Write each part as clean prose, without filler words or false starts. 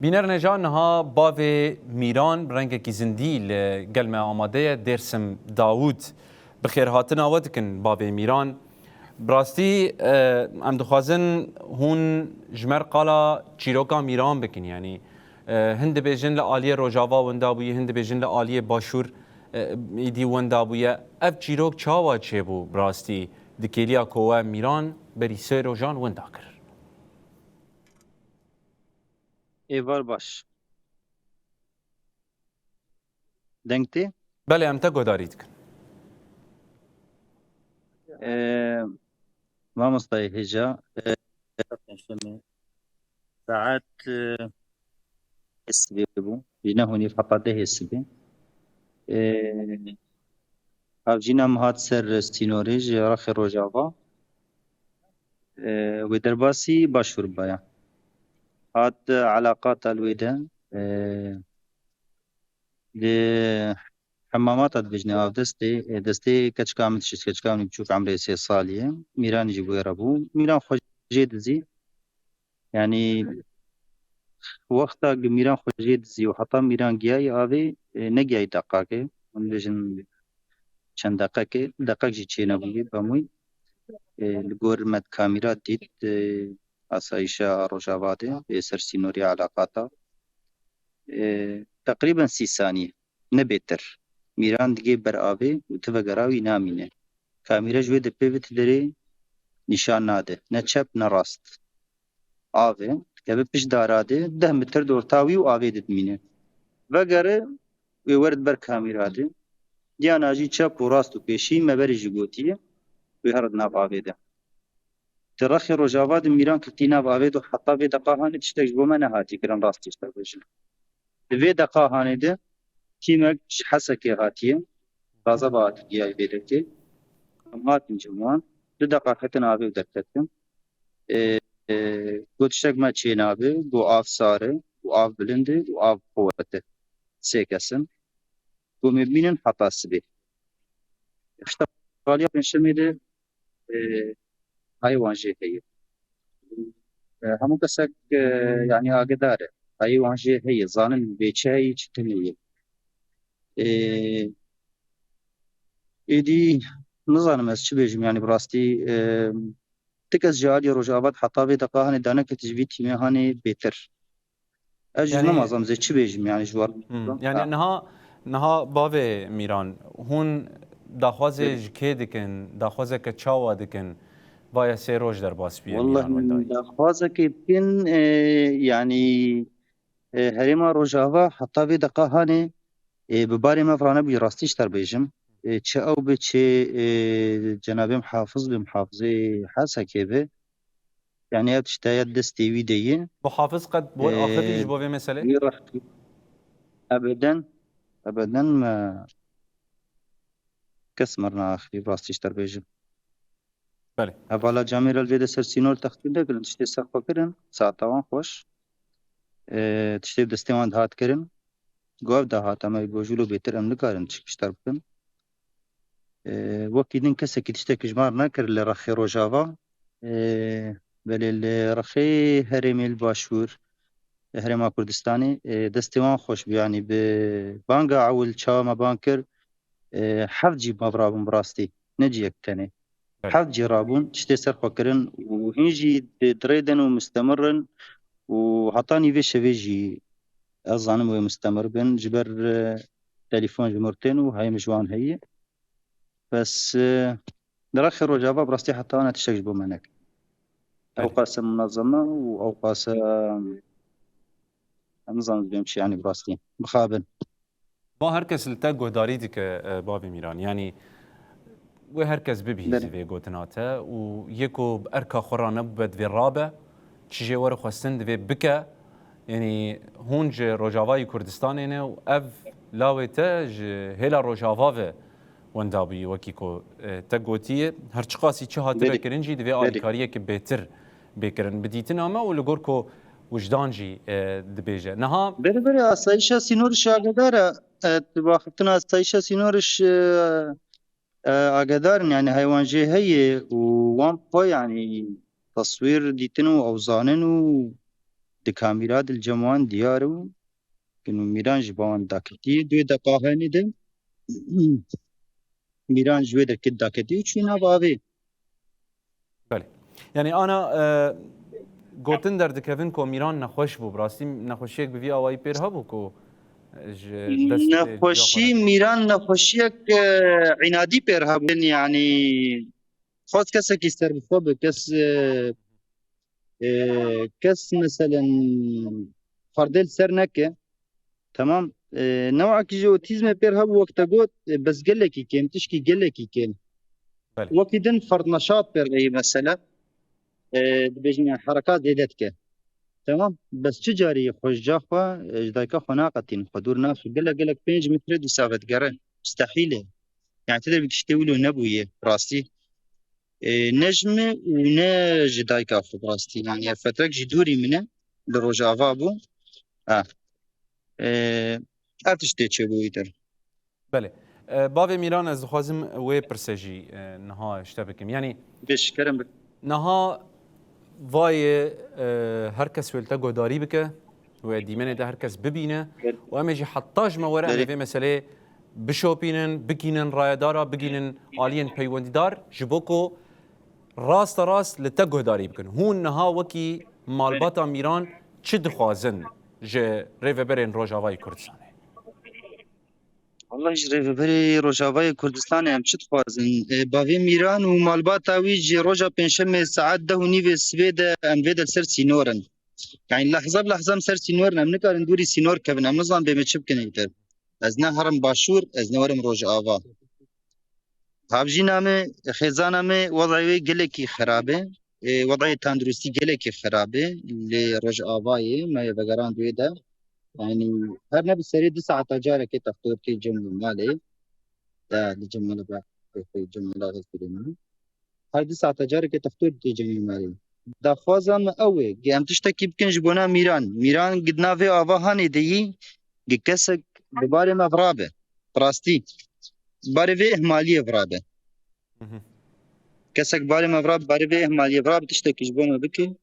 بینر نها باوی میران رنگکی زندی لگلمه آماده درسم داوود بخیر هاتن آواد کن باوی میران براستی ام دخوازن هون جمر قالا چیروکا میران بکن یعنی هند بیجن لآلیه روجاوا وندابویه هند بیجن لآلیه باشور ایدی وندابویه اف چیروک چاوا چه بو براستی دکیلیا کوه میران بری سه روجان وندا کر ایوار باش دنگتی بله ام تا گدارید کن ما مستای هجا پنجشنبه ساعت حسبي بو جينا هوني فقط حسبي او جينا مهات سر ستينوريج رخي روجافا ودرباسي باشور بايا هات علاقات الويدا حمامات بجني او دستي كتشكامل شي كتشكامل بتشوف عمري 6 ساليه ميران يجيبو يربو ميران خوجيد زي يعني وقتا میران خوشید زی و حتی میران گیای آوی نگیای دقیقه من بجن چند دقیقه جی چه نبودی بموی لگور مد کامیرا دید آسایشا روجاواده سرسینوری علاقاتا تقریبا 30 ثانیه نه بهتر میران دیگه بر آوی و تفگراوی نامینه کامیرا جوی ده پیوت داره نشان ناده نه چپ نه راست آوی که به پیش داراده 10 متر دورتاوی و آوی دمینه وگره ورد بر کامیراده دیانا جی چپ و راست و پیشی مبری جی گوتیه و هرد ناف آویده ترخی روجاواد میران کتی ناف آویده حتی وی دقاهانی تشتاک بو من هاتی کرن راستی تشتاک بشن وی دقاهانی ده کیمک حسکی هاتیه رازا با هاتی گیای بیده که هم هاتین جمعان 2 دقیقه آوی درکتن گوتشتاک ما چین آوی بو آف ساره و آف بلنده و آف قوته سیکسن بو مبینن حتا سبی اشتغالیا پنجشنبه ده hayvan jêheyê hemû kesek yani agedar e hayvan jê heye zanin bêçe heye çi tune ye êdî nizanim ez çi bêjim yani bi rastî ti kes ji aliyê Rojava heta vê deqa hanê danekek ji vî tîmê hanê bêtir ez jî yani nemazam zê çi bêjim yani ji war يعني نها باوی میران هون داخوازه جکه دکن داخوازه که چاوا دکن وای سه روز در باس بیه والله میران وندایی daxwazekê bikin yani herêma Rojava heta vê deqa hanê bi barê me vir nebûye rastî ji te bêjim çi ew bi çi cenabê Hafız bi muhafizê hesekê bi yani ev tişteya destê wî de ye بو حافظ قد بو آخری جبو به مسئله wî rextî ebeden me kes mir naxî rastî ji te bêjim بله hevala camê re vê de ser sînor textîn nekirin tiştê sexa kirin saeta wan xweş tiştê bi destê wan dihat kirin gav dahat em gojûl û bêtir em nikarin tişt ji te bikin وەکی din kesekî tiştekî ji mar nekir li Rexê Rojava belê li Rexê herêmê li Başûr Herêma Kurdistanê destê wan xweş bû yanî bi banga ewil çawa me bang kir heft cî mav rabûn bi rastî ne ciyek tenê heft cî rabûn tiştê ser xwe kirin û hîn jî dirê din û mistemirin û heta nîvê şevê jî ez zanim wê mistemir bin ji ber telîfon ji mir tên û heyî min ji wan heye بس درخي رجابة براستي حتى أنا تشتغل بمنك أو قاسة منظمة أو قاسة نظام بيمشي يعني براستي بخابن ما هرکس لتا گهداری دیگه باوی میران یعنی و هرکس ببهیزی وی گوتناته و یکو ارکا خورانه بد وی رابه چیجه ور خواستن دوی بکه یعنی هونج روجاوای کردستان اینه و اف لاویته هلا روجاوا و وندابی وکی کو تگوتیه هر چقاسی چه هاتره کرنجی دوی آلیکاریه که بهتر بکرن بدیتن اما و لگور کو وجدانجی دبیجه نها بری آسایشا سینورش آگداره وقتنا آسایشا سینورش آگدارن يعني حيوان جي هي ووان با يعني تصوير ديتنو أو زاننو di kamîra dilcem wan diyar û mîran ji bawan daketiye 2 deqahenê de mîran ji wê derket daketiye û çûye nav avê. بله یعنی آنا گوتن دردکevin کو میران نخوش بو براستی نخوشیک بوی آوایی پیر هبو کو نەخۆشی میران نەخۆشیەک عینادی پێر هەبوون یعنی خۆت کەسێکی سەربخۆ بە کەس مثلا فەردێل سەر نەکە تەمام نەوەکی ژە ئۆتیزمە پێر هەبوو وەکتە گوت بەس gelekî kêm tişkî gelekî kêm وەکی din فرد نشاط پێر هەیە مەسەلە dibêjin herekat zêde dike تمام بس چه جاری خوشجا خو دایکا خو ناقتین خو دور ناف gelek 5 متر دو ساعت گره مستحيل يعني تقدر بتشتي له نبويه راستي نجم ونج دایکا خو راستي يعني فترك جدوري منه لروجافا بو ارتشتي چه بويتر بله باوی میران از خوازم وی پرسجی نها اشتبکم یعنی بشکرم نها وای هر کس ولتا گوداری بکه و دیمنه ده هر کس ببینه و امیجی حتاج ما ورا به مسئله بشوپینن بگینن رایدارا بگینن آلین پیوندیدار جبوکو راست لتا گوداری بکن هون نها وکی مالباتا میران چه دخوازن جه ریوبرین روجاوای کردستانه والله ریوبری روجاوای کردستانه هم چه دخوازن باوی میران و مالباتا وی جی روجا پنجشنبه ساعت 10:30 سوید ام ویدل سر سینورن يعني لحظه بلحظه مسر سينور نمنكر ندوري سينور كبن نظام بمشب كنيتر ازنا هرم باشور ازنا ورم روج آوا هابجي نامه خزانه وضعي قلكي خرابه وضعي تندرستي قلكي خرابه لروج آواي ما يبقران دويدا يعني هر نبي سري 2 ساعات جاره كي تختار كي جمله مالي ده الجمله بقى في جمله غير هر 2 ساعات جاره كي تختار كي جمله مالي دخوازم اوه گم تشتکی بکن جبونا میران گدنا و آواهانی دیی گکسک بباره مفرابه براستی باره و احمالی فرابه کسک باره مفراب باره و احمالی فراب تشتکی جبونا بکی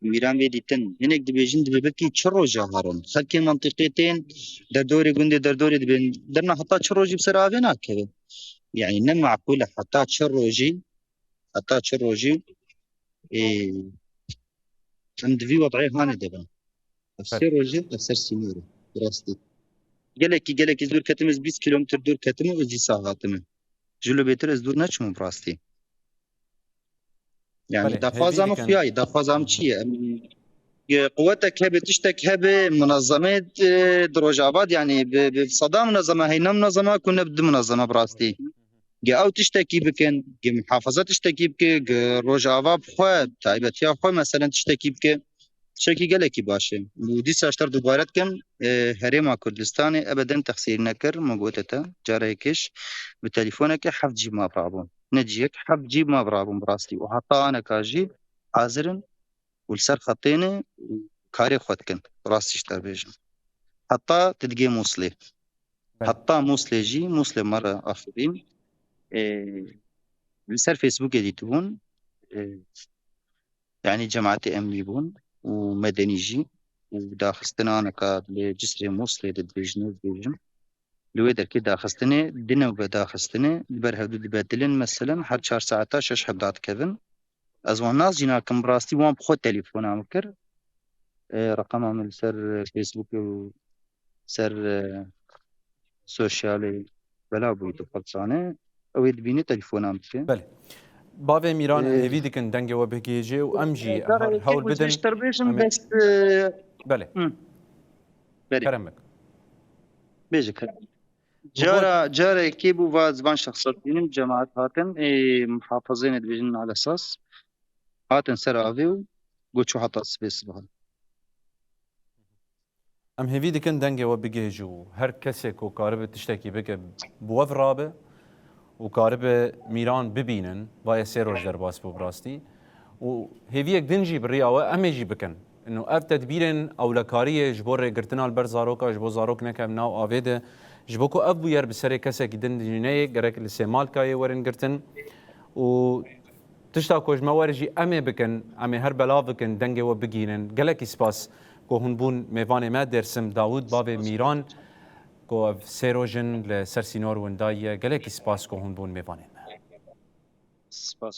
میران وی دیتن هنگ دبیجن دبیبکی چرو جاهارن خلکی منطقیتین در دوری گنده در دوری دبین درنا حتی چرو جی بسر آوه ناکه يعني نم معقولة حتى تشروجي عند في وضعيه هاني دبن افسر روجي افسر سينوري براستي قالك زور كتمز 20 كيلومتر دور كتمه وزي ساعاتمه جلو بيتر از دور نچم براستي يعني دافازام خياي دافازام چيه قوتك هبه تشتك هبه منظمه دروجاباد يعني بصدام منظمه هي منظمه كنا بد منظمه براستي او تشتكي بكن محافظه تشتكي بك روجاوا بخو تايبتيا خو مثلا تشتكي بك شكي قالكي باشه ودي ساشتر دوبارت كم هريما كردستان ابدا تخسير نكر موجودته جاريكش بتليفونك حف جيب ما برابون نجيك حف جيب ما برابون براستي وحتى انا كاجي حاضرن والسر خطيني كاري خوتكن براستي اشتر بيجن حتى تدقي موصلي حتى موصلي جي موصلي مره اخرين بسر فيسبوك ديتون يعني جماعتي امني بون ومدني جي وداخستنا انا كجسر موصلي دبيجن لويدر كي داخستني دنا وبداخستني بر هدو دبدلن مثلا هر 4 ساعات 6 حدات كذن ازوان ناس جينا كم براستي وان بخو تليفون امكر رقم عمل سر فيسبوك وسر سوشيالي بلا بويتو خلصانه او يدبيني تليفونام بكي بله باوی میران هیوی دکن دنگ و بگیجه و امجی هول بدن بس بله کرم بک بيجي جارة كيبو وزبان شخصيين جماعات هاتن محافظين دبيجن على اساس هاتن سر افيو قوتشو حتى سبيس بهن ام هیوی دکن دنگ و بگیجه و هر کسی کو کارب تشتکی بک بوف رابه و کارب میران ببینن و سه روز در باس براستی و هیوی یک دنجی بریاوه امیجی بکن انه اف تدبیرن اولکاری جبور گرتنال بر زاروکا جبو زاروک نکم ناو آویده جبو کو اف بویر بسری کسی که دن دنجینه گرک لسیمال کای ورن گرتن و تشتا کوج موارجی امی بکن امی هر بلا بکن دنگ و بگینن گلکی سپاس کو هون بون میوان ما درسم داوود باب میران کو سیروژن لسر سینور وندای گلک سپاس کو هون بون میوان ما سپاس